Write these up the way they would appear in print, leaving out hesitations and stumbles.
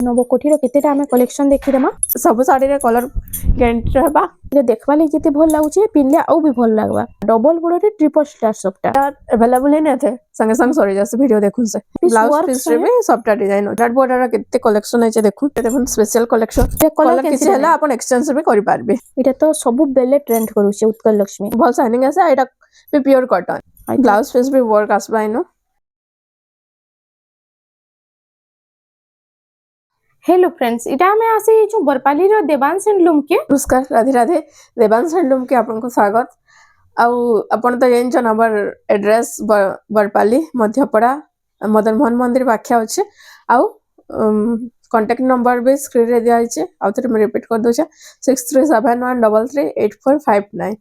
नवकोठीर केतेटा आमे कलेक्शन देखिदेमा सब साड़ी रे कलर ग्यारंटी रहबा ये देखबा लागि जेते भल लागुचे पिनले आउ भी भल लागबा डबल बॉर्डर रे ट्रिपल स्टार सबटा अवेलेबल है नथे संगे संग सरी जैसे वीडियो देखुन से ब्लाउज पीस रे भी सबटा डिजाइन हो डॉट बॉर्डर केते कलेक्शन है देखुन स्पेशल कलेक्शन कलर किछि हला अपन एक्सचेंज भी करि पारबे इटा तो सब बेले ट्रेंड करूचे उत्कल लक्ष्मी भल शाइनिंग आसा एटा भी प्योर कॉटन ब्लाउज पीस भी वर्क आसबा इनो। हेलो फ्रेंड्स इटा हमें आसे जो बरपाली रो देवांश हैंडलूम के नमस्कार राधे राधे देवांश हैंडलूम के आपन को स्वागत आउ अपन तो जेन नंबर एड्रेस बरपाली मध्यपड़ा मदन मोहन मंदिर पाखे अच्छे आउ कांटेक्ट नंबर भी स्क्रीन रे दिया छै आउ थरे मैं रिपीट कर दोछे 6371338459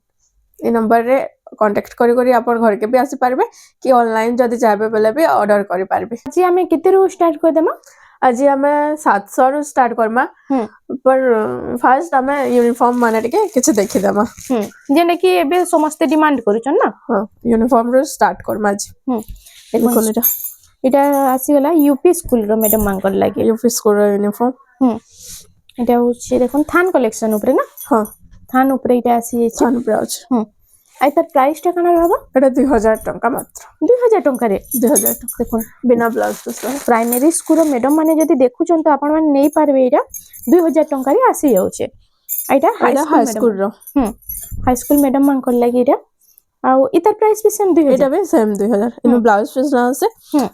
ए नंबर रे कांटेक्ट करी करी अपन घर के भी आसी पारबे कि ऑनलाइन जदी चाहबे बेले भी ऑर्डर करि पारबे। जी हमें केते रो स्टार्ट कर देमा आज हमें 700 रु स्टार्ट करमा पर फर्स्ट हमें यूनिफॉर्म माने के किछ देखि देमा जेने कि एबे समस्त डिमांड करूछन ना। हां यूनिफॉर्म रु स्टार्ट करमा आज देखो इटा आसी गला यूपी स्कूल रो मैडम मांकर लागे यूपी स्कूल रो यूनिफॉर्म इटा होछि देखन थान कलेक्शन ऊपर ना। हां थान ऊपर इटा आसी थान ऊपर अछि आई तर प्राइस टा कना रहबा एटा 2000 टंका मात्र 2000 टंका रे 2000 टंका देखन बिना ब्लाउज पीस प्राइमरी स्कूल रो मैडम माने जदी देखुछन तो आपण माने नै पारबे एटा 2000 टंका रे आसी जाउछे एटा हाई स्कूल रो हाई स्कूल मैडम मांकर लागे एटा आ इतर प्राइस भी सेम 2000 एटा भी सेम 2000 इनो ब्लाउज पीस ना से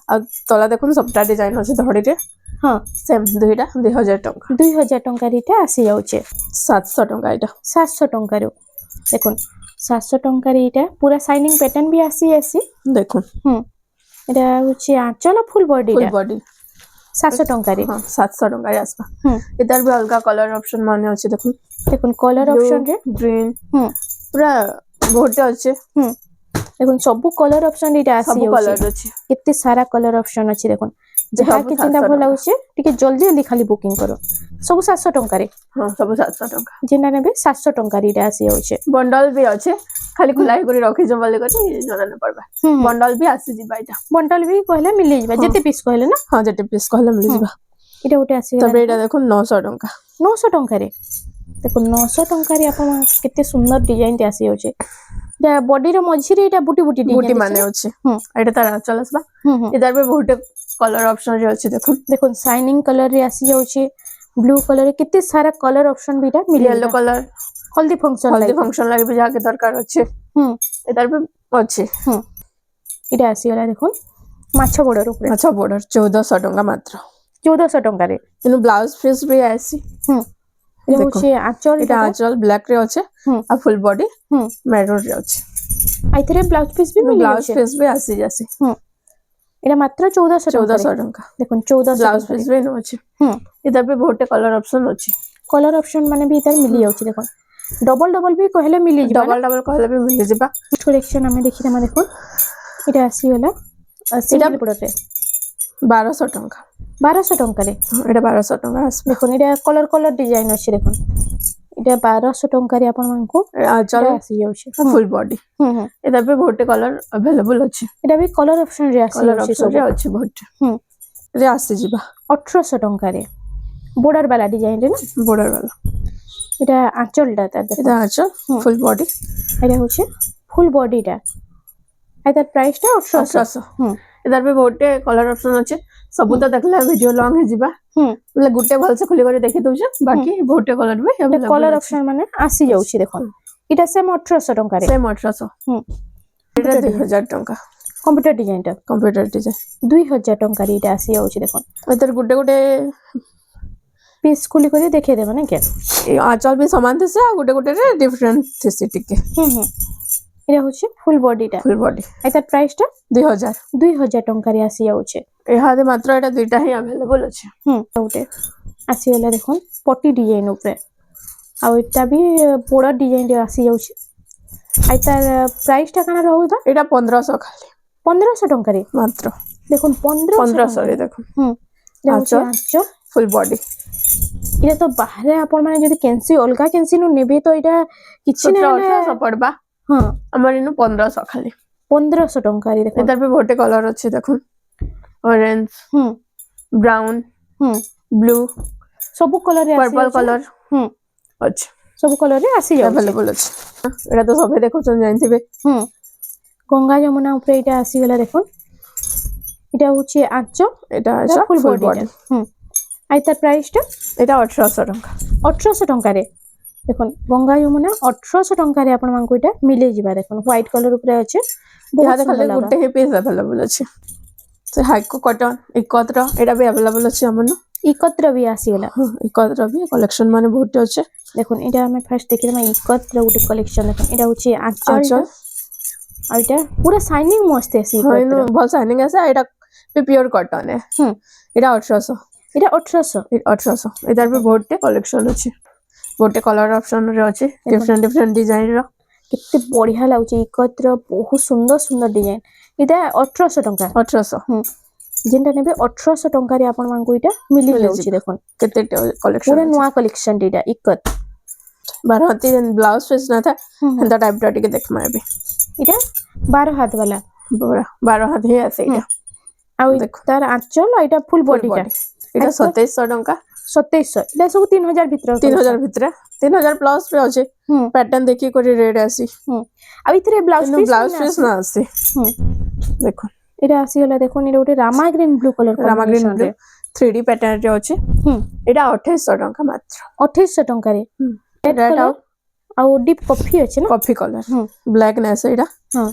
आ तला देखुन सबटा डिजाइन अछि धड़ी रे हां सेम दुइटा 2000 टंका 2000 टंका रेटा आसी जाउछे 700 टंका एटा 700 टंका रो देखुन 700 टंका रे एटा पूरा शाइनिंग पैटर्न भी आसी देखुन एटा होछि आंचल फुल बॉडी 700 टंका रे हां 700 टंका रे आसबा इधर भी अलगा कलर ऑप्शन माने अछि देखुन कलर ऑप्शन रे ग्रीन पूरा बहुत अच्छे देखुन सब कलर ऑप्शन इटा आसी सब कलर अछि कितने सारा कलर ऑप्शन अछि देखुन जहा के चिंता भल लाउछे टिके जल्दी जल्दी खाली बुकिंग करो सब 700 टंका रे हां सब 700 टंका जेना नेबे 700 टंका रे आसी होछे बंडल भी अच्छे खाली खुलाई करी रखि जो बोले करी जना न पड़बा बंडल भी आसी जिबा इटा बंडल भी कहले मिली जिबा जते पीस कहले ना हां जते पीस कहले मिली जिबा इटा उटे आसी तबे इटा देखो 900 टंका 900 टंका रे देखो 900 टंका रे अपन केते सुंदर डिजाइन ते आसी होछे या बॉडी रो मझी रे इटा बुटी बुटी डिजाइन बुटी माने होछे एटा तार चलसबा इधर भी बहुत कलर ऑप्शन रे अछि देखो शाइनिंग कलर रे आसी जाउछे ब्लू कलर रे केते सारा कलर ऑप्शन बिटा मिले येलो कलर हल्दी फंक्शन लागे भी जाके दरकार अछि इधर भी अछि इटा आसी गला देखो माछो बॉर्डर ऊपर माछो बॉर्डर 1400 टंका मात्र 1400 टंका रे इनो ब्लाउज पीस भी आसी ये होछे आंचल इटा आंचल ब्लैक रे अछि आ फुल बॉडी मैरून रे अछि आइथरे ब्लाउज पीस भी मिले ब्लाउज पीस भी आसी जासी एटा मात्र 1400 टंका देखो 1400 ब्लाउज पीस भी नो अछि इधर भी बहुत कलर ऑप्शन अछि कलर ऑप्शन माने भी इधर मिली जाउछि देखो डबल भी कहले मिली जिबा डबल कहले भी मिली जिबा कलेक्शन हमें देखि हम देखो एटा आसी होला सिंगल प्रोडक्ट 1200 टंका 1200 टंका रे एटा 1200 टंका देखो एटा कलर डिजाइन अछि देखो एटा 1200 टंका रे अपन मानको चल आसी जाउछि फुल बॉडी एटा भी बहुत कलर अवेलेबल अछि एटा भी कलर ऑप्शन रे आसी जाउछि सब अछि बहुत रे आसी जिबा 1800 टंका रे बॉर्डर वाला डिजाइन रे ना बॉर्डर वाला एटा आंचलटा एटा आंचल फुल बॉडी एटा होछि फुल बॉडीटा एटा प्राइस टा 1800 इधर भी बहुत कलर ऑप्शन अछि सब तो देखला वीडियो लॉन्ग है जिबा मतलब गुटे भल से खुली कर देखि दोछ बाकी बहुत कलर भी कलर ऑप्शन माने आसी जाउछि देखो इटा सेम 1800 टंका रे सेम 1800 एटा 2000 टंका कंप्यूटर डिजाइन 2000 टंका रे इटा आसी जाउछि देखो इधर गुटे पीस खुली कर देखे देबा ना के आंचल भी समान थे से गुटे रे डिफरेंट थे टिके एटा होछि फुल बॉडी एटा प्राइस टा 2000 टंका रे आसी जाउछि एहादे मात्र एटा दुइटा ही अवेलेबल अछि ओटे आसी होला देखो पट्टी डिजाइन ऊपर आ एटा भी बॉर्डर डिजाइन रे आसी जाउछि एटा प्राइस टा कना रहउबा एटा 1500 खाली 1500 टंका रे मात्र देखो 1500 रे देखो आंचल फुल बॉडी इटा तो बाहर आपण माने जदी कैंसी अलगा कैंसी नु नेबे तो इटा किछि नै 1800 पड़बा हां हमर इनु 1500 खाली 1500 टंका रे देखो इधर भी बहुत कलर अछि देखो ऑरेंज ब्राउन ब्लू ସବୁ କଲର ରେ पर्पल कलर ହୁଁ अच्छा ସବୁ କଲର ରେ ଆସି ଯାଉଛି अवेलेबल अछि एटा तो सबे देखुछन जानथिबे ହୁଁ ଗଙ୍ଗା ଯମୁନା ଉପରେ ଏଇଟା ଆସିଗଲା ଦେଖୁন এটা হচ্ছে আঁচ एटा এটা अच्छा ফুল फुल বডিটা बॉडी হুম আর তার প্রাইসটা एटा 1800 टंका 1800 ଟଙ୍କାରେ দেখুন গঙ্গা যমুনা 1800 ଟଙ୍କାରେ ଆପଣ ମାନଙ୍କୁ এটা মিলে ଯିବା দেখুন হোয়াইট কলর উপরে আছে यहाँ ବହୁତ खाली ସୁନ୍ଦର ଲାଗା गुटे ही पीस अवेलेबल अछि से हाइको कॉटन एकत्र एटा भी अवेलेबल अछि हमन ইকত্র भी আসিগলা एकत्र भी कलेक्शन माने बहुत अछि দেখুন এটা আমি ফার্স্ট দেখিলাম ইকত্র গোটে কলেকশন দেখুন এটা হচ্ছে আঁচলটা आंचल আর এটা পুরো শাইনিং মস্ত আছে हाँ ইকত্র इन भल साइनिंग ऐसा एटा भी प्योर कॉटन है হুম एटा 1800 এটা 1800 1800 इधर भी बहुत कलेक्शन अछि बहुत कलर ऑप्शन रे अछि डिफरेंट डिफरेंट डिजाइन रो কেতে বঢ়িয়া লাগুছে ইকত্র বহুত সুন্দর সুন্দর ডিজাইন এটা 1800 ଟଙ୍କା 1800 হুম যেটা নেবে 1800 ଟଙ୍କାରେ ଆପଣ ମାନଙ୍କୁ এটা মিলি যাଉଛି দেখুন केते कलेक्शन পুরো নয়া কলেকশন এটা ইকত बारहती ब्लाउज पीस ना था হুম হুম हंता टाइप टिके देखमा एबे এটা 12 হাত वाला पूरा 12 हाथ ही आसे एटा আর দেখো তার আঁচল আর এটা ফুল फुल বডিটা बॉडी एटा 2700 टंका 2700 এটা সব 3000 ভিতর 3000 भितरे 3000 प्लस पे अछि হুম पैटर्न देखि कोरी रेड आसी হুম আর ভিতরে ব্লাউজ किनु পিস ब्लाउज पीस ना आसी হুম देखो এটা আসিগলা দেখুন এটা গোটে Rama green blue colour Rama green combination blue রে 3D पैटर्न रे अछि হুম एटा 2800 टंका मात्र 2800 ଟଙ୍କାରେ ରେড रेड କଲର ଆଉ ডিপ কফি আছে না कॉफी कलर হুম ब्लैक नेस एटा হ্যাঁ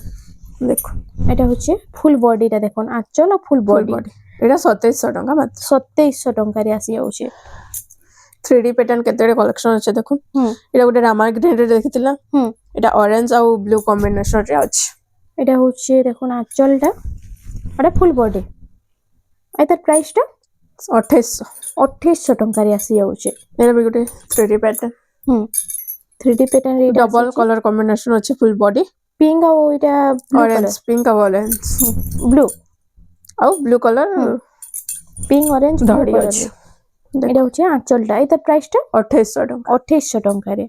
देखो এটা হচ্ছে ফুল বডিটা দেখুন আঁচল আর ফুল फुल বডি बॉडी एटा 2700 टंका मात्र 2700 ଟଙ୍କାରେ আসি যাଉଛି 3D पैटर्न केते कलेक्शन अछि देखो হুম एटा गोटे रामा ग्रीन रे देखितिला হুম एटा ऑरेंज और ब्लू कॉम्बिनेशन रे अछि এটা হচ্ছে দেখুন আঁচলটা এটা ফুল বডি আর তার প্রাইসটা 2800 2800 ଟଙ୍କାରେ আসি যাଉଛି एटा भी गोटे 3D पैटर्न হুম 3D প্যাটার্ন এটা डबल कलर कॉम्बिनेशन अछि फुल बॉडी পিঙ্ক আর এটা ব্লু ऑरेंज কলর पिंक और ऑरेंज ব্লু और blue colour pink orange blue धड़ी কলর अछि এটা হচ্ছে আঁচলটা এই তার প্রাইসটা 2800 टंका 2800 ଟଙ୍କାରେ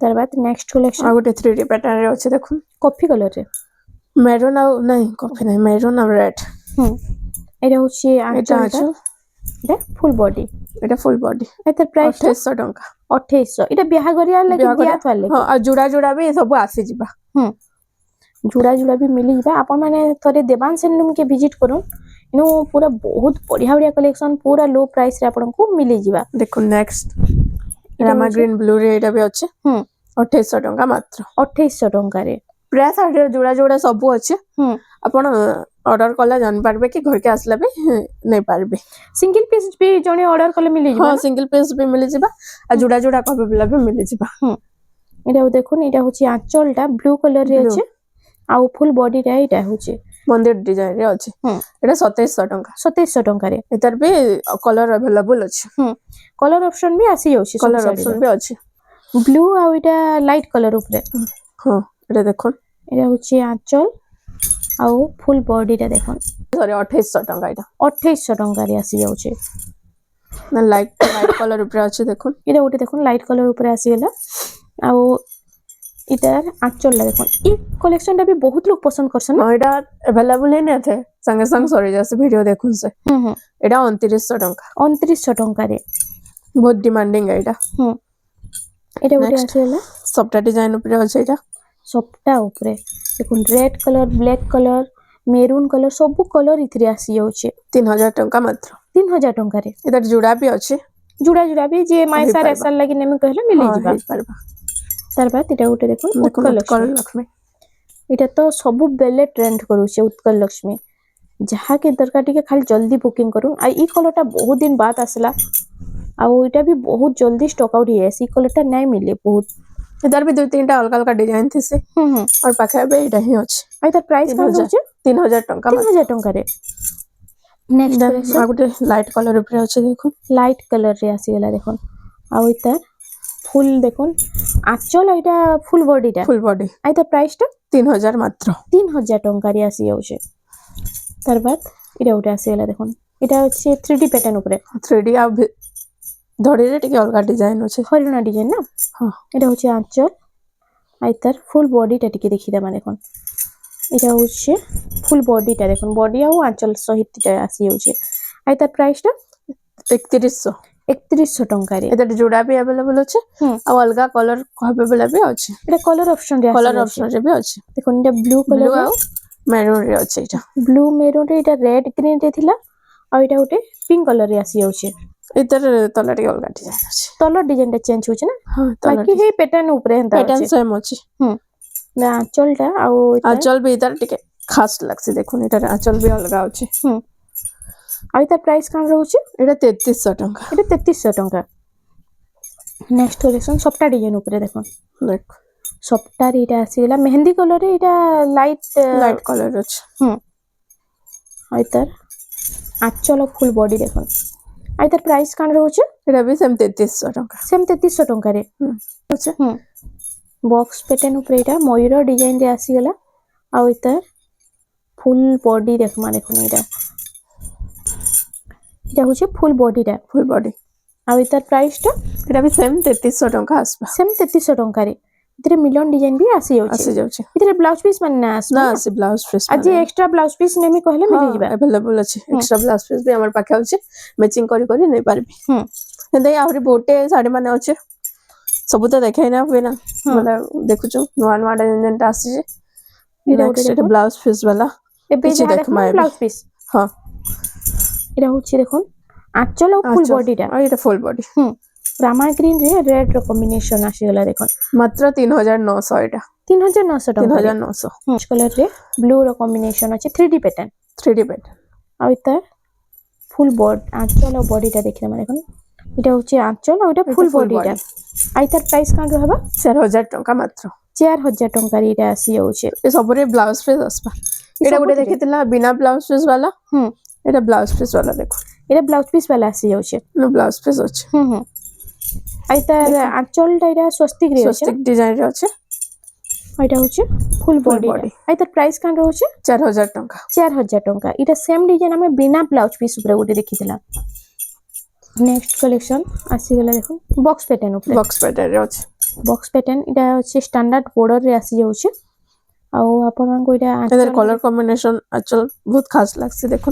তার বাদ নেক্সট কালেকশন और गोटे 3D पैटर्न रे अछि देखो কফি কলরে मेरून और नहीं कॉफी नहीं मेरून और रेड হুম এটা হচ্ছে एटा আঁচলটা अछि এটা ফুল বডি एटा फुल बॉडी এই তার প্রাইসটা 2800 टंका 2800 এটা বিহাঘরিয়া লাগি দিয়া থার লাগি हां और जुड़ा जुड़ा भी सब आसी जिबा হুম জুড়া জুড়া भी मिली ଯିବା ଆପଣ ମାନେ ଥରେ ଦେବାନ ସେଲୁମ୍ କେ ଭିଜିଟ୍ କରୁନ୍ ଇନୁ ପୁରା ବହୁତ ବଢିଆ ବଢିଆ କଲେକ୍ସନ ପୁରା लो प्राइस ରେ ଆପଣଙ୍କୁ मिली ଯିବା देखो नेक्स्ट रामा ग्रीन ब्लू रे एटा भी अछि ହୁଁ 2800 टंका मात्र 2800 ଟଙ୍କାରେ प्रेस आडे जुड़ा जुड़ा सब अछि ହୁଁ आपण ऑर्डर कला जान पारबे कि घर के आसला भी नहीं पारबे सिंगल पीस भी जणे ऑर्डर कले मिली ଯିବା हाँ सिंगल पीस भी मिली जिबा आ जुड़ा जुड़ा कबे बिला भी मिली जिबा এটা দেখুন এটা হচ্ছে আঁচলটা ব্লু কলর রে Blue. আছে আর ফুল বডিটা এটা হচ্ছে मंदिर डिजाइन रे अछि হুম एटा 2700 टंका 2700 ଟଙ୍କାରେ एतर भी कलर अवेलेबल अछि কলর অপশন भी আসি যাଉଛି कलर ऑप्शन भी अछि ব্লু আর এটা লাইট কলর উপরে हां एटा देखो এটা হচ্ছে আঁচল আর ফুল বডিটা দেখুন सॉरी 2800 टंका एटा 2800 ଟଙ୍କାରେ আসি যাଉଛି ना लाइट लाइट कलर ऊपर अछि देखो এটা গোটে দেখুন লাইট কলর উপরে আসিগলা আর इधर आंचल देखो ई कलेक्शन भी बहुत लोग पसंद करछन ना एटा अवेलेबल ही नहीं थे संगे संग सॉरी जैसे वीडियो देखुन से एटा 2900 टंका 2900 ଟଙ୍କାରେ बहुत डिमांडिंग है एटा এটা গোটে Next. আসিগলা सबटा डिजाइन ऊपर अछि एटा সবটা উপরে দেখুন red colour black colour maroon colour সব কলর ইথরে আসি যাচ্ছে 3000 टंका मात्र 3000 ଟଙ୍କାରେ इधर जुड़ा भी अछि জুড়া জুড়া भी যে মাইসার ହେଇପାରିବା। এসার লাগি নেমে कहले मिली हाँ, ଯିବା ହେଇପାରିବା। তার বাদ এটা গোটে দেখুন देखो উৎকল उत्कल লক্ষ্মী लक्ष्मी এটা তো ସବୁ বেলে ট্রেন্ড କରୁছে উৎকল লক্ষ্মী ଯାହା के दरकार टिके खाली जल्दी बुकिंग करूँ आ ई कलरटा बहुत दिन बाद आसला आ इटा भी बहुत जल्दी स्टॉक आउट है ई कलरटा नहीं मिले बहुत इधर भी दो तीनटा अलग अलग डिजाइन थी से और पाखे बे एटा ही अछि आ इधर प्राइस कौन 3000 होचे 3000 टंका 3000 टंका रे नेक्स्ट देन कलेक्शन आ गुटे लाइट कलर ऊपर अछि देखो लाइट कलर रे आसी गला देखोन आ इधर फुल देखोन आंचल एटा फुल बॉडीटा फुल बॉडी आ इधर प्राइसटा 3000 मात्र 3000 टंका रे आसी जाउछे तार बाद इटा उटा आसी गला देखोन इटा होचे 3D पैटर्न ऊपर 3D आ धड़ी रे टिके अलग डिजाइन अछि हरिणा डिजाइन ना हां এটা হচ্ছে আঁচল আর তার ফুল বডিটা টিকে দেখি দেবা দেখুন এটা হচ্ছে ফুল বডিটা দেখুন বডি আর আঁচল সহিতটা আসি যাচ্ছে আর তার প্রাইসটা 3100 3100 ଟଙ୍କାରେ ଏଟା ଯୋଡା ବି अवेलेबल ଅଛି ହୁଁ ଆଉ ଅଲଗା କଲର କହିବେ ବୋଲେ ବି ଅଛି ଏଟା କଲର ଅପସନ ରେ କଲର ଅପସନ ରେ ବି ଅଛି ଦେଖୁନ ଏଟା ବ୍ଲୁ ବ୍ଲୁ କଲର ଆଉ ମେରୁନ ରେ ଅଛି ଏଟା ବ୍ଲୁ ମେରୁନ ରେ ଏଟା ରେड ग्रीन ରେ थिला ଆଉ एटा गोटे पिंक कलर रे आसी जाउछे इधर तला टी अलगा डिजाइन अछि कलर डिजाइन टा चेंज होछ ना हां तला बाकी हे पैटर्न ऊपर हेंता पैटर्न अछि सेम अछि ना आंचलटा आउ आंचल भी इधर टिके खास लागसी देखुन इधर आंचल भी अलगा अछि आ इता प्राइस कान रहउछे एटा 3300 टंका एटा 3300 टंका नेक्स्ट कलेक्शन सप्ता डिजाइन ऊपर देखो देख सप्ता रे आसी गेला मेहंदी कलर रे एटा लाइट कलर अछि आ इतर आंचल फुल बॉडी देखो आ इतर प्राइस कान रहउछे एटा भी सेम 3300 टंका सेम 3300 टंका रे अच्छा बॉक्स पैटर्न ऊपर एटा मयूर डिजाइन रे आसी गेला आ इतर फुल बॉडी देखमा देखो एटा এটা হচ্ছে ফুল বডিটা फुल बॉडी আর এটার প্রাইসটা एटा भी सेम 3300 टंका आसबा সেম 3300 টঙ্কারে এটারে মিলন ডিজাইন भी আসি যাচ্ছে आसी जाउछि এটারে ব্লাউজ পিস মানে না আসবে ना आसी ब्लाउज पीस आज एक्स्ट्रा ब्लाउज पिस नेमी कहले मिली जिबा अवेलेबल अछि एक्स्ट्रा ब्लाउज पीस भी हमर पाखे अछि मैचिंग करी करी नै पारबी हम्म हेदे आहुरी बोटे साड़ी माने अछि सब तो देखाइ ना हुए ना मतलब देखुछु नुआ नुआ डिजाइन ता आसी जे এটা नेक्स्ट দেখুন ब्लाउज पीस वाला এবে কিছু যা দেখমা দেখুন এবে। ব্লাউজ পিস हां এটা হচ্ছে দেখুন আঁচল আর ফুল বডিটা और এটা फुल बॉडी রামা গ্রিন রে রেড র কম্বিনেশন আসি গলা দেখুন मात्र 3900 এটা 3900 টাকা 3900 কলর রে ব্লু র কম্বিনেশন আছে 3D প্যাটার্ন 3D पैटर्न আর এটা ফুল বড আঁচল আর বডিটা দেখলে মানে দেখুন এটা হচ্ছে আঁচল আর এটা ফুল full বডিটা body। আর এটার প্রাইস কান रहबा 4000 टंका मात्र 4000 टंका रे आसी जाउछे ए सबरे ब्लाउज पीस आसबा एटा गुटे देखितला बिना ब्लाउज पीस वाला एटा ब्लाउज पीस वाला देखो এটা ব্লাউজ পিস वाला আসি যাউছে नो ब्लाउज पीस अछि আর এটার আঁচলটা এটা স্বস্তিক রে আছে स्वस्तिक डिजाइन रे अछि আর এটা হচ্ছে ফুল বডি body। আর এটার প্রাইস কান রହୁছে 4000 टंका 4000 टंका এটা সেম ডিজাইন আমি বিনা ব্লাউজ পিস উপরে গুটি দেখিতলা নেক্সট কালেকশন আসি গলা দেখুন বক্স প্যাটার্ন উপরে बॉक्स पैटर्न रे अछि বক্স প্যাটার্ন এটা হচ্ছে স্ট্যান্ডার্ড বর্ডর রে আসি যাউছে আর আপনাদের এটা एदर कलर कॉम्बिनेशन अचल बहुत खास लागसी देखो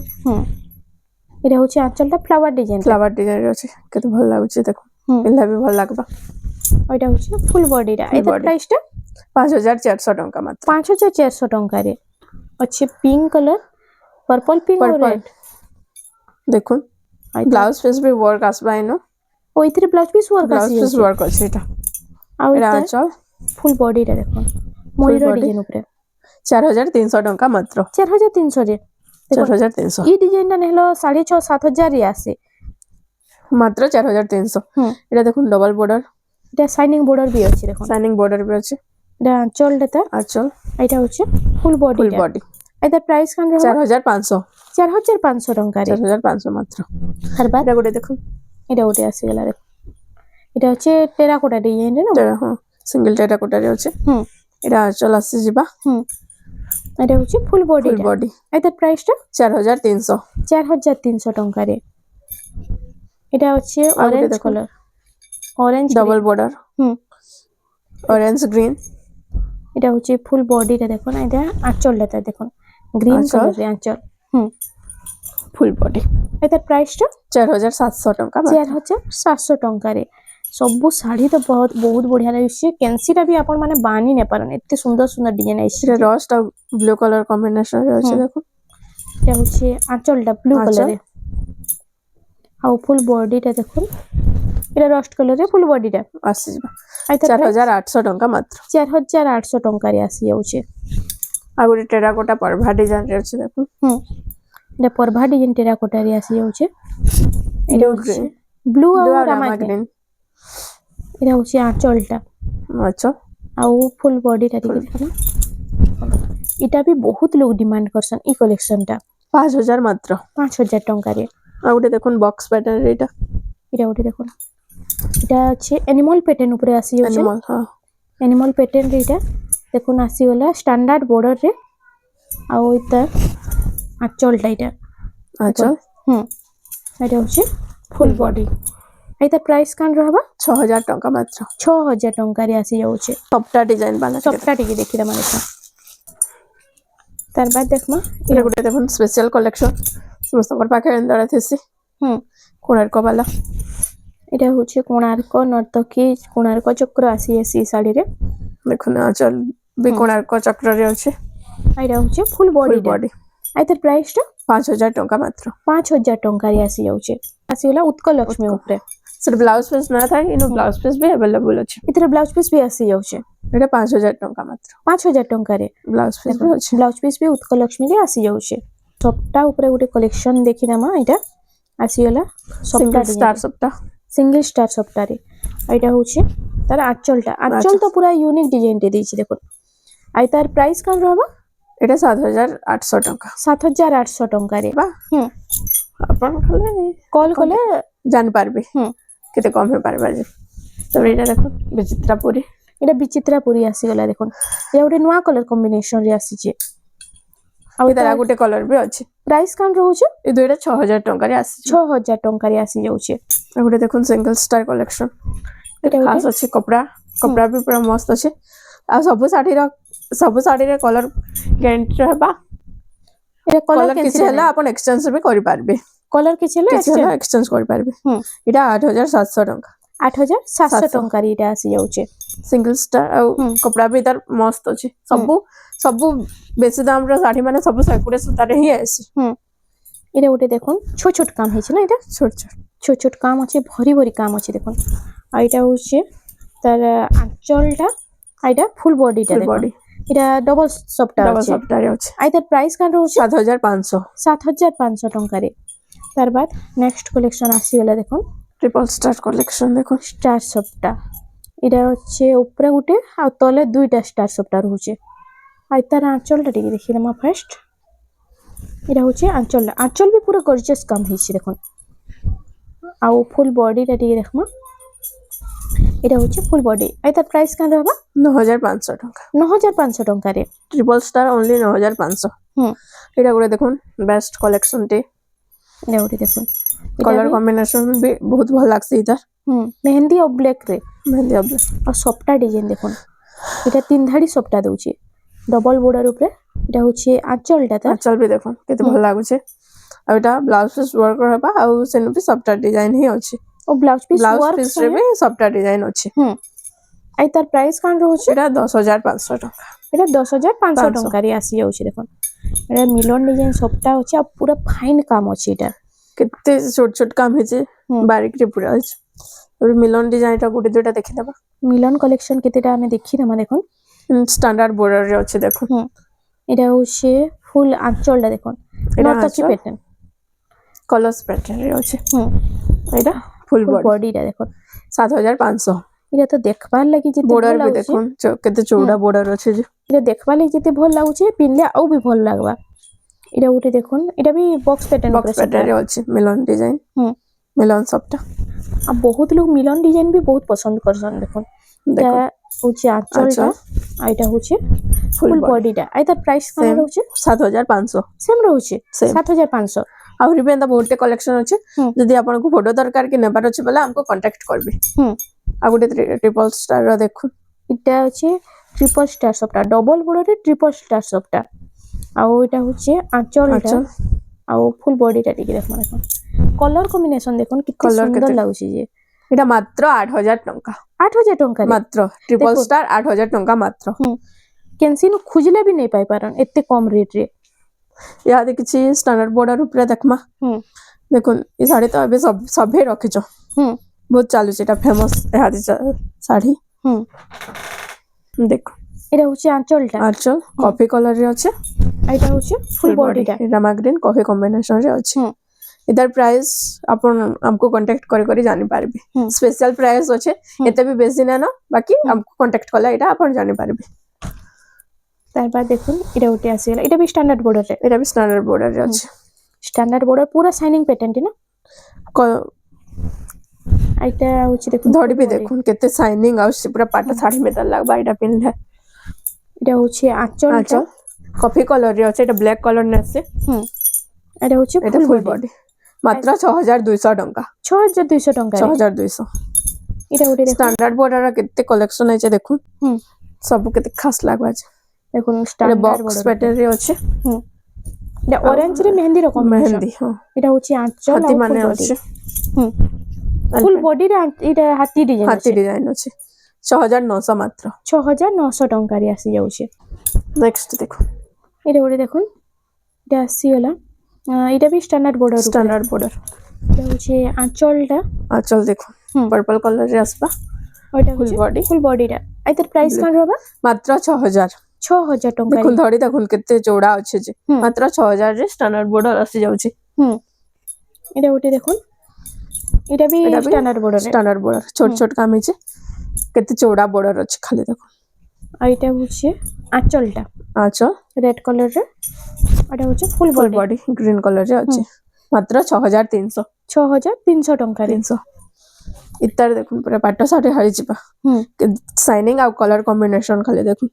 এটা হচ্ছে আঁচলটা ফ্লাওয়ার ডিজাইন फ्लावर डिजाइन रे अछि केते भल लागुछि देखो पिल्ला भी भल लागबा ওইটা হচ্ছে ফুল বডিটা এটার body। প্রাইসটা 5400 टंका मात्र 5400 टंका रे अच्छे पिंक कलर पर्पल पिंक और पर्पल रेड देखो ब्लाउज पीस भी वर्क आसबा इनो ओ इथरे ब्लाउज पीस वर्क ब्लाउज आसी पीस जाउछे वर्क अछि एटा आ एरा इधर अचल फुल बॉडीटा देखो मयूर body। डिजाइन ऊपर 4300 टंका मात्र 4300 रे देखो 4300 ई डिजाइन टा नेहलो 6500-7000 रे आसे मात्र 4300 एटा देखो डबल बॉर्डर এটা শাইনিং বর্ডার भी আছে দেখো साइनिंग बॉर्डर भी अछि এটা আঁচলটা अचल এটা হচ্ছে ফুল फुल বডিটা बॉडी এটার প্রাইস কান রহবা 4500 4500 টাকা রে 4500 मात्र তারপর एटा गुटे देखो এটা উঠে আসি গলা দেখো এটা হচ্ছে টেরাকোটা ডিজাইন রে না तेरा हां सिंगल टेराकोटा रे अछि एटा अचल आसी जिबा এটা হচ্ছে ফুল फुल বডিটা बॉडी এটার প্রাইসটা 4300 4300 টাকা রে এটা হচ্ছে আর অরেঞ্জ দেখো। Colour orange double border orange green এটা হচ্ছে ফুল বডিটা দেখুন এটা আঁচলটা দেখুন গ্রিন আঁচল। কালার রে আঁচল फुल बॉडी এটার প্রাইসটা 4700 टंका मात्र 4700 टंका रे सबु साड़ी तो बहुत बहुत बढ़िया लागिছে कैंसीटा भी आपण माने बानी ने पारन एते सुंदर सुंदर डिजाइन आइছে एटा रस्ट और ब्लू कलर कॉम्बिनेशन रे अछि देखो এটা হচ্ছে আঁচলটা ব্লু আঁচল। কালারে আর ফুল বডিটা দেখুন এটা রস্ট কালারে ফুল বডিটা आसी जिबा এটা 4800 टंका मात्र 4800 टंका रे আসি যাচ্ছে आ गुटे टेराकोटा परभा डिजाइन रे अछि देखो এটা পরভা ডিজাইন টেরাকোটা রে আসি যাচ্ছে এটা হচ্ছে ব্লু আর রামা গ্রিন এটা হচ্ছে আঁচলটা अच्छा ଆଉ ফুল বডিটা ଟିକେ ଦେଖୁନ এটা भी बहुत लोग डिमांड करसन ई कलेक्शन टा 5000 मात्र 5000 टंका रे आ गुटे देखुन बॉक्स पैटर्न रे एटा এটা ওটা দেখুন এটা আছে অ্যানিমাল প্যাটার্ন উপরে আসি যাচ্ছে एनिमल हां অ্যানিমাল প্যাটার্ন রে এটা দেখুন আসি গলা স্ট্যান্ডার্ড বর্ডর রে আর এটা আঁচলটা এটা अच्छा এটা হচ্ছে ফুল বডি এটা প্রাইস কান रहबा 6000 टंका मात्र 6000 टंका रे আসি যাচ্ছে सप्ता डिजाइन वाला सबटा टिके देखिला माने तार बाद देखमा एटा गुटे देखुन स्पेशल कलेक्शन समस्त पाखे एंदरा थेसी କୋଣାର୍କ ବାଲା এটা হচ্ছে কোଣାর্ক নর্তকী কোଣାর্ক চক্র আসি শাড়ি রে দেখুন আঁচল ବି କୋଣାର୍କ ଚକ୍ରରେ ଅଛି এটা হচ্ছে ফুল ফুল বডি ବଡି আর তার প্রাইসটা 5000 ଟଙ୍କା ମାତ୍ର 5000 ଟଙ୍କାରେ ଆସି ଯାଉଛି ଆସିଗଲା ଉତ୍କଳ ଲକ୍ଷ୍ମୀ ଉପରେ ସେଟା ବ୍ଲାଉଜ ପିସ୍ ନା ଥାଏ ଇନୁ ବ୍ଲାଉଜ ପିସ୍ ବି ଆଭେଲେବଲ ଅଛି ଏଥିରେ ବ୍ଲାଉଜ ପିସ୍ ବି ଆସି ଯାଉଛି ଏଟା 5000 ଟଙ୍କା ମାତ୍ର 5000 ଟଙ୍କାରେ ବ୍ଲାଉଜ ପିସ୍ ବି ଅଛି ବ୍ଲାଉଜ ପିସ୍ ବି ଉତ୍କଳ ଲକ୍ଷ୍ମୀରେ ଆସି ଯାଉଛି ସପ୍ତା ଉପରେ ଗୋଟେ କଲେକ୍ସନ ଦେଖିଦେମା ଏଇଟା ଆସିଗଲା ସିଙ୍ଗଲ ଷ୍ଟାର ସପ୍ତା ସିଙ୍ଗଲ ଷ୍ଟାର ସପ୍ତାରେ ଏଇଟା ହଉଛି ତାର ଆଞ୍ଚଳ ତ ପୁରା ୟୁନିକ୍ ଡିଜାଇନ ଟେ ଦେଇଛି ଦେଖୁନ ଆଉ ତାର ପ୍ରାଇସ୍ କଣ ରହିବ এটা 7800 ଟଙ୍କା 7800 ଟଙ୍କାରେ ବା ଆପଣ ଖାଲି କଲ୍ କଲେ ଜାଣିପାରିବେ କେତେ କମ ହେଇପାରିବ ଯେ ତାପରେ ଏଇଟା ଦେଖ ବିଚିତ୍ରାପୁରୀ এটা ବିଚିତ୍ରାପୁରୀ ଆସିଗଲା ଦେଖୁନ ଏହା ଗୋଟେ ନୂଆ କଲର କମ୍ବିନେସନ ରେ ଆସିଛି ଆଉ ଏଇଟା ଗୋଟେ କଲର ବି ଅଛି ପ୍ରାଇସ୍ କଣ ରହୁଛି ଏ ଦୁଇଟା 6000 ଟଙ୍କାରେ ଆସିଛି 6000 ଟଙ୍କାରେ ଆସି ଯାଉଛି ଆଉ ଗୋଟେ ଦେଖୁନ ସିଙ୍ଗଲ ଷ୍ଟାର କଲେକ୍ସନ ଏଇଟା ଖାସ ଅଛି କପଡା ବି ପୁରା ମସ୍ତ ଅଛି ଆଉ ସବୁ ଶାଢୀରେ କଲର ଗ୍ୟାରେଣ୍ଟି ରହିବା এটা କଲର କଲର କିଛି ହେଲା ଆପଣ ଏକ୍ସଚେଞ୍ଜ ବି କରିପାରିବେ କଲର କିଛି ହେଲେ କିଛି ହେଲା ଏକ୍ସଚେଞ୍ଜ କରିପାରିବେ ଏଇଟା 8700 ଟଙ୍କା 8700 ଟଙ୍କାରେ ଏଇଟା ଆସି ଯାଉଛି ସିଙ୍ଗଲ ଷ୍ଟାର ଆଉ କପଡା ବି ତାର ମସ୍ତ ଅଛି ସବୁ ବେଶୀ ଦାମର ଶାଢୀ ମାନେ ସବୁ 120 ସୂତାରେ ହିଁ ଆସି এটা ଗୋଟେ দেখুন ছোট ছোট কাম হয়েছে না এটা ছোট ছোট ছোট ছোট কাম আছে ভরি ভরি কাম আছে দেখুন আর এটা হচ্ছে তার আঁচলটা আর এটা ফুল বডিটা ফুল দেখুন বডি এটা ডবল সফটটা ডবল আছে সফটারে আছে আর তার প্রাইস কান রହୁଛି 7500 7500 ଟଙ୍କାରେ তার বাদ নেক্সট কালেকশন আসিগলা দেখুন ট্রিপল স্টার কালেকশন দেখুন স্টার সফটা এটা হচ্ছে উপরে গোটে আর তলে দুইটা স্টার সফটা রହୁଛି আর তার আঁচলটা টিকে দেখিলাম ফার্স্ট এটা হচ্ছে আঁচল भी পুরো গর্জিয়াস কাম হয়েছে দেখুন আর ফুল বডিটা টিকে দেখমা এটা হচ্ছে ফুল বডি আর তার প্রাইস কান रहबा 9500 ଟଙ୍କା 9500 ଟଙ୍କାରେ ট্রিপল স্টার অনলি 9500 এটা করে দেখুন বেস্ট কালেকশন টি এটা ওটি দেখুন কলর কম্বিনেশন भी बहुत ভাল লাগছে ইদার মেহেন্দি আর ব্ল্যাক রে মেহেন্দি আর ব্ল্যাক আর সফটা ডিজাইন দেখুন এটা তিন ধাড়ি সফটা দউছি ডবল বর্ডার উপরে এটা হচ্ছে আঁচলটা তার আঁচল भी দেখুন কেতে ভাল লাগুছে আর এটা ব্লাউজ পিস ওয়ার্ক করবা আর সেন भी সফটা ডিজাইন হি আছে ও ব্লাউজ পিস ওয়ার্ক পিস রে भी সফটা ডিজাইন আছে আর তার প্রাইস কান রହୁଛି এটা 10500 ଟଙ୍କା এটা 10500 ଟଙ୍କାରେ ଆସି ଯାଉଛି দেখুন এটা মিলন ডিজাইন সফটা ଅଛି আর পুরা ফাইন কাম ଅଛି এটা কেতে ছোট ছোট কাম হইছে বারিক রে পুরা আছে আর মিলন ডিজাইনটা গুটি দুটা দেখি দেবা মিলন কালেকশন কেতেটা আমি দেখি দেমা দেখুন স্ট্যান্ডার্ড বর্ডার রে আছে দেখুন এটা হচ্ছে ফুল আঁচলটা দেখুন এটা নর্তকী প্যাটার্ন কলস প্যাটার্ন রে আছে এটা ফুল বডিটা দেখুন 7500 এটা তো দেখবার লাগি যেতে বর্ডার भी দেখুন কেতে চৌড়া বর্ডার আছে যে এটা দেখবার লাগি যেতে ভাল লাগুছে পিনলে আউ भी ভাল লাগবা এটা উঠে দেখুন এটা भी বক্স প্যাটার্ন বক্স প্যাটার্ন রে আছে মিলন ডিজাইন মিলন সবটা আর বহুত লোক মিলন ডিজাইন भी বহুত পছন্দ করছন দেখুন এটা হচ্ছে আঁচলটা আর এটা হচ্ছে ফুল বডিটা আর তার প্রাইস কত রହୁଛି 7500 সেম রହୁଛି 7500 আହୁରି ବି ଏନ୍ତା ବହୁତଟେ କଲେକ୍ସନ ଅଛି ଯଦି ଆପଣଙ୍କୁ ଫଟୋ ଦରକାର କି ନେବାର ଅଛି ବୋଲେ ଆମକୁ କଣ୍ଟାକ୍ଟ କରିବେ ଆଉ ଗୋଟେ ଟ୍ରିପଲ ଷ୍ଟାର ର ଦେଖୁନ এটা হচ্ছে ট্রিপল স্টার সফটা ডবল বর্ডারে ট্রিপল স্টার সফটা ଆଉ এটা হচ্ছে আঁচলটা ଆଉ ফুল বডিটা টিকে দেখুন দেখুন কলর কম্বিনেশন দেখুন কেতে সুন্দর লাগুଛି যে এটা মাত্র 8000 ଟଙ୍କା 8000 ଟଙ୍କା মাত্র ট্রিপল স্টার 8000 ଟଙ୍କା মাত্র কেনসিনো খুঁজলে भी नहीं पाई पारन एते कम रेट रे याद किसी स्टैंडर्ड बॉर्डर ऊपर देखमा देखुन ये साड़ी तो अबे सभे रखिछ बहुत चालू छै एटा फेमस यादी साड़ी देखो এটা হচ্ছে আঁচলটা আঁচল কফি কালার রে আছে এটা হচ্ছে ফুল বডিটা রামা গ্রিন কফি কম্বিনেশন রে আছে इधर प्राइस अपन हमको कांटेक्ट करे जानि पारबे स्पेशल प्राइस আছে এতে भी বেশি না না বাকি हमको कांटेक्ट কলা এটা আপন জানি পারবে তারপর দেখুন এটা উঠে আসিলা এটা भी স্ট্যান্ডার্ড বর্ডার রে এটা भी স্ট্যান্ডার্ড বর্ডার রে আছে স্ট্যান্ডার্ড বর্ডার পুরা শাইনিং প্যাটার্ন টি না এটা হচ্ছে দেখুন ধড়ি भी দেখুন কেতে শাইনিং আউছে পুরা পাটা শাড়ি মেতাল লাগবা এটা পিনলে এটা হচ্ছে আঁচল কফি কালার রে আছে এটা ব্ল্যাক কালার নে আছে এটা হচ্ছে ফুল বডি মাত্র 6200 ଟଙ୍କା 6200 ଟଙ୍କା 6200 এটা উঠে দেখুন স্ট্যান্ডার্ড বর্ডার র কেতে কালেকশন আছে দেখুন सब केते खास लागबा छै দেখুন স্ট্যান্ডার্ড বক্স প্যাটার্ন রে আছে এটা অরেঞ্জ রে মেহেন্দি রকম মেহেন্দি এটা হচ্ছে আঁচল হাতি মানে আছে ফুল বডি রে এটা হাতি ডিজাইন ହାତୀ ଡିଜାଇନ ଅଛି 6900 ମାତ୍ର 6900 ଟଙ୍କାରେ ଆସି ଯାଉଛି ନେକ୍ସଟ ଦେଖ ଏଇଟା ଗୋଟେ ଦେଖୁন এটা ଆସିଗଲା এটা ବି ଷ୍ଟାଣ୍ଡାର୍ଡ ବର୍ଡର ଷ୍ଟାଣ୍ଡାର୍ଡ border এটা হচ্ছে আঁচলটা ଆଚଲ ଦେଖ ପର୍ପଲ କଲର ରେ ଆସିବା ওইটা ফুল বডি ফুল বডিটা এটার প্রাইস কোন রবা ମାତ୍ର 6000 6000 ଟଙ୍କା ଦେଖୁন ଧଡ଼ି ଦେଖୁন କେତେ ଚौड़ा ଅଛି ଯେ ମାତ୍ର 6000 ରେ ଷ୍ଟାଣ୍ଡାର୍ଡ border ଆସି ଯାଉଛି এটা ଗୋଟେ দেখুন এটা ବି ଷ୍ଟାଣ୍ଡାର୍ଡ ବର୍ଡର ଷ୍ଟାଣ୍ଡାର୍ଡ border ଛୋଟ ଛୋଟ କାମିଛି କେତେ ଚौड़ा border ଅଛି ଖାଲି ଦେଖ আর এটা হচ্ছে আঁচলটা ଆଚଲ রেড কলর রে এটা হচ্ছে full full body body green colour রে ଅଛି ମାତ୍ର 6300 6300 ଟଙ୍କାରେ 300 इतार देखुन पूरा पाट साड़ी हरी जिबा शाइनिंग आउ कलर कॉम्बिनेशन खाली देखुन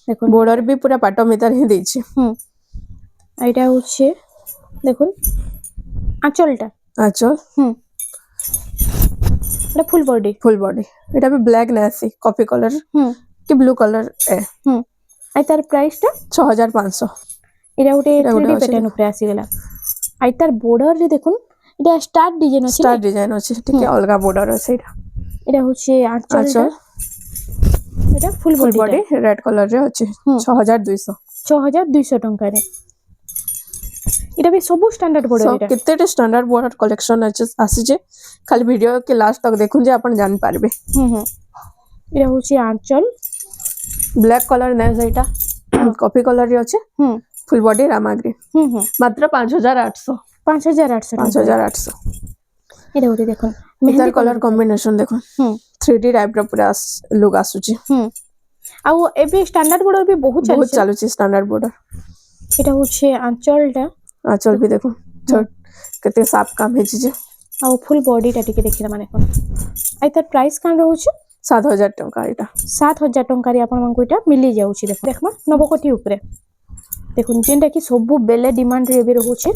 দেখুন बॉर्डर भी पूरा पाट मितार ही देछि এটা হচ্ছে দেখুন আঁচলটা आचल এটা ফুল बॉडी एटा भी ब्लैक नेसी कॉफी कलर कि ब्लू कलर ए আর তার প্রাইসটা 6500 এটা ଗୋଟେ এটা ଗୋଟେ 3D ଅଛି প্যাটার্ন উপরে আসিগলা আর তার বর্ডর রে দেখুন এটা স্টার ডিজাইন আছে स्टार डिजाइन अछि ठीक अलगा बॉर्डर আছে এটা এটা হচ্ছে আঁচলটা आचल এটা full full body body red colour रे अछि 6200 6200 ଟଙ୍କାରେ এটা भी सब स्टैंडर्ड बॉर्डर सो এটা केते स्टैंडर्ड बॉर्डर कलेक्शन आसी जे खाली वीडियो के लास्ट तक देखुन जे अपन जान पारबे এটা হচ্ছে আঁচল ब्लैक कलर नै सेटा कॉफी कलर रे अछि फुल बॉडी रामाग्री मात्र 5800 5800 টাকা 5800 এটা ওটা দেখুন इधर মেহেন্দি कलर कॉम्बिनेशन देखो 3D टाइप रो पूरा लुक आसुची আর এবে স্ট্যান্ডার্ড বর্ডর भी बहुत बहुत চলছে चालुची स्टैंडर्ड बॉर्डर এটা হচ্ছে আঁচলটা आंचल भी देखो छोट केते साफ काम हे जे আর ফুল বডিটা টিকে দেখিলা মানে কোন আর তার প্রাইস কান রহুছে 7000 टका एटा 7000 ଟଙ୍କାରେ ଆପଣ ମାନଙ୍କୁ এটা মিলি যাଉଛି দেখମা নবকোটি উপরে দেখুন যেটা কি সবু বেলে ডিমান্ড রে এবে রহুছে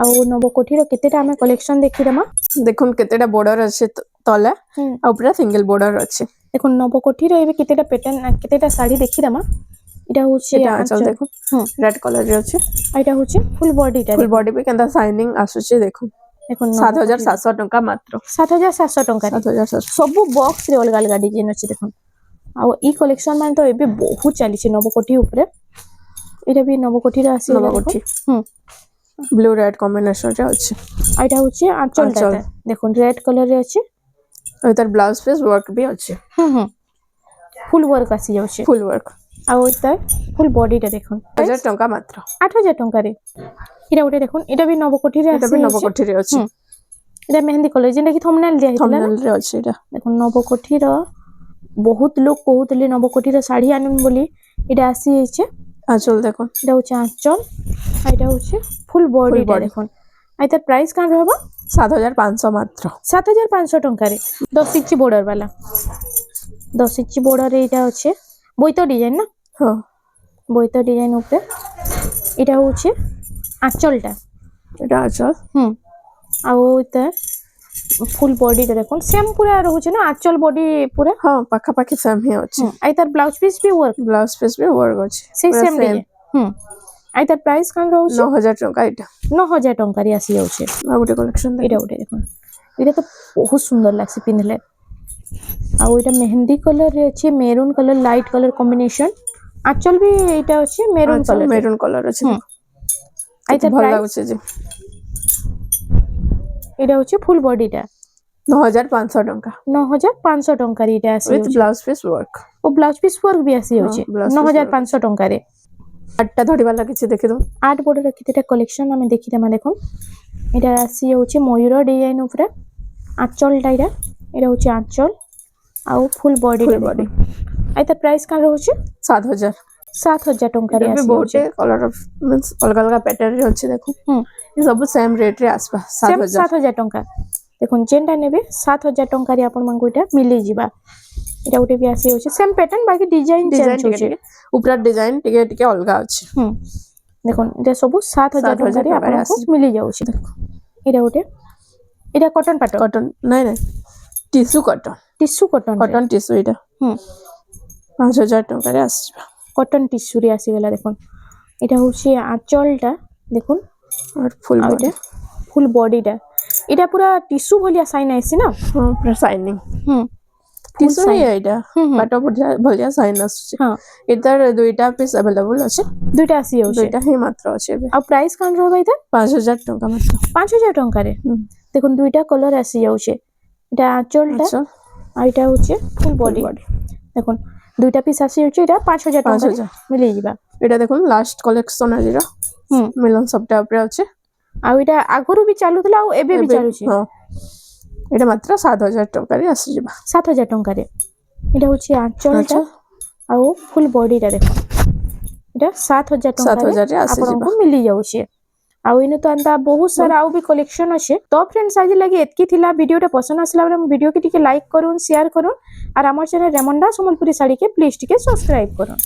ଆଉ ନବକୋଠିର କେତେଟା ଆମେ କଲେକ୍ସନ ଦେଖିଦେମା देखुन केतेटा बॉर्डर আছে तले आ पूरा सिंगल बॉर्डर আছে দেখুন নবকোঠিର ଏବେ କେତେଟା ପ୍ୟାଟର୍ନ କେତେଟା ଶାଢ଼ୀ ଦେଖିଦେମା এটা হচ্ছে এটা आंचल देखो रेड कलर रे আছে এটা হচ্ছে ফুল বডিটা फुल बॉडी पे केंदा शाइनिंग आसुची देखो দেখুন 7700 टका मात्र 7700 ଟଙ୍କାରେ 7700 ସବୁ ବକ୍ସ ରେ ଅଲଗା ଅଲଗା ଡିଜାଇନ ଅଛି ଦେଖୁন ଆଉ ଇ କଲେକ୍ସନ ମାନେ ତ ଏବେ ବହୁତ ଚାଲିଛି ନବକୋଠି ଉପରେ এটা ବି ନବକୋଠିର ଆସି नवकोठी ब्लू रेड कॉम्बिनेशन रे আছে এটা হচ্ছে আঁচলটা দেখুন রেড কলর রে আছে इधर ब्लाउज पीस वर्क भी আছে ফুল ওয়ার্ক আসি যাচ্ছে फुल वर्क ଆଉ এটা ফুল বডিটা দেখুন 1000 टका मात्र 8000 ଟଙ୍କାରେ এটা ওটা দেখুন এটা ବି নবকোঠিରେ এটা আসি भी नवकोठी रे আছে এটা মেহেন্দি কলর যেটা কি থম্বনেল দিয়া ହେଇଥିଲା थंबनेल रे আছে এটা দেখুন নবকোঠির বহুত লোক কହୁଥିଲେ নবকোঠির শাড়ি আনুন বলি এটা আসি যাইছে आंचल देखो এটা হচ্ছে আঁচল আর এটা হচ্ছে ফুল বডিটা body। দেখুন আর তার প্রাইস কান রহবা 7500 মাত্র 7500 ଟଙ୍କାରେ 10 ইঞ্চি বর্ডর वाला 10 ইঞ্চি বর্ডর এটা হচ্ছে বইতো ডিজাইন না হ্যাঁ বইতো ডিজাইন উপরে এটা হচ্ছে আঁচলটা এটা আঁচল ଆଉ এটা ফুল বডিটা দেখুন সেম পুরা রହୁଛି না আঁচল বডি পুরা ହଁ ପାଖାପାଖି ସେମ୍ ହିଁ ଅଛି আর তার ব্লাউজ পিস ବି ওয়ার্ক ବ୍ଲାଉଜ ପିସ୍ ବି ୱାର୍କ ଅଛି সেই ପୁରା সেম ডিজাইন আর তার প্রাইস কান রହୁଛି 9000 ଟଙ୍କା ଏଇଟା 9000 ଟଙ୍କାରେ আসি যাচ্ছে ଆଉ ଗୋଟେ କଲେକ୍ସନ এটা ওটা দেখুন এটা তো বহুত সুন্দর লাগছে পিনলে ଆଉ এটা মেহেন্দি কলর রে আছে maroon colour light colour combination আঁচল भी এটা আছে মেরুন কলর মেরুন কলর আছে আর তার ଭଲ প্রাইস ଲାଗୁଛି ଯେ এটা হচ্ছে ফুল বডিটা 9500 ଟଙ୍କା 9500 ଟଙ୍କାରେ এটা আসি with blouse piece work ও ব্লাউজ পিস ওয়ার্ক भी আসি যাচ্ছে blouse piece 9500 ଟଙ୍କାରେ আটটা ধরি वाला କିଛି দেখি দઉં আট বর্ডর কেতেটা কলেকশন আমি দেখিদেমা দেখুন এটা আসি যাচ্ছে ময়ূর ডিজাইন উপরে আঁচলটা এটা হচ্ছে আঁচল ଆଉ ফুল বডিটা body। আর তার প্রাইস কান রହୁଛି 7000 7000 ଟଙ୍କାରେ ଏବେ আসি ବହୁତ যাচ্ছে କଲର ମିନ୍ସ ଅଲଗା ଅଲଗା ପ୍ୟାଟର୍ନ ରେ ଅଛି ଦେଖୁ ଏ ସବୁ ସେମ୍ ରେଟ୍ ରେ ଆସିବା সেম 7000 7000 ଟଙ୍କା দেখুন যেটা নেবে 7000 ଟଙ୍କାରେ ଆପଣ ମାନଙ୍କୁ এটা মিলি ଯିବା এটা ଗୋଟେ ବି আসি যাচ্ছে সেম প্যাটার্ন বাকি ডিজাইন চেঞ্জ ଟିକେ হচ্ছে ଟିକେ উপର ডিজাইন ଟିକେ ଟିକେ ଅଲଗା ଅଛି দেখুন এটা ସବୁ 7000 ଟଙ୍କାରେ ଆପଣଙ୍କୁ ମିଲି ଯାଉଛି এটা ଗୋଟେ এটা কটন পাটন কটন ନାଇଁ ନାଇଁ tissue cotton tissue cotton cotton tissue ଏଇଟା 5000 ଟଙ୍କାରେ ଆସିଯିବ কটন টিস্যু রে আসিগলা দেখুন এটা হচ্ছে আঁচলটা দেখুন আর ফুল আর বডি এটা ফুল বডিটা এটা পুরা টিস্যু ভলিয়া সাইন আইছি না ହଁ ପୁରା ସାଇନିଂ হুম ଟିସୁ ହିଁ sign. ଏଇଟା হুম হুম ବାଟ ଭଳିଆ ସାଇନ୍ ଆସୁଛି ହଁ ଏଟାର 2ଟା ପିସ୍ ଆଭେଲେବୁଲ ଅଛି দুইটা আসি যাচ্ছে 2টা ହିଁ মাত্র ଅଛି ଏବେ আর প্রাইস কান রহবা এটা 5000 ଟଙ୍କା ମାତ୍ର 5000 টঙ্কারে হুম। দেখুন দুইটা কলর আসি যাচ্ছে এটা আঁচলটা আচ্ছা আর এটা হচ্ছে ফুল বডি body। দেখুন দুইটা পিস আসি যাচ্ছে এটা 5000 টঙ্কারে 5000 মিলি ଯିବା এটা দেখুন লাস্ট কলেকশন আଜିର হুম ମିଲନ ସପ୍ତାହ ଉପରେ ଅଛି ଆଉ এটা ଆଗରୁ ବି ଚାଲୁଥିଲା ଆଉ ଏବେ ବି ଚାଲୁଛି ହଁ এটা ମାତ୍ର 7000 ଟଙ୍କାରେ ଆସିଯିବ 7000 ଟଙ୍କାରେ এটা হচ্ছে আঁচলটা আচ্ছা ଆଉ ফুল বডিটা দেখুন এটা 7000 ଟଙ୍କାରେ 7000 ରେ ଆସିଯିବ ଆପଣଙ୍କୁ ମିଲି ଯାଉଛି ଆଉ ଏଇନେ ତ ଏନ୍ତା ବହୁତ ସାରା ଆଉ ବି କଲେକ୍ସନ ଅଛି ତ फ्रेंड्स ଆଜି ଲାଗି ଏତକି ଥିଲା ଭିডিଓଟା ପସନ୍ଦ ଆସିଲା ବେଲେ ଭିডিଓ কে ଟିକେ ଲାଇକ୍ କରୁন শেয়ার করুন আর আমার চ্যানেল রেমন্ডা সম্বলপুରୀ ଶାଢ଼ୀ কে প্লিজ ଟିକେ ସବସ୍କ୍ରାଇବ করুন।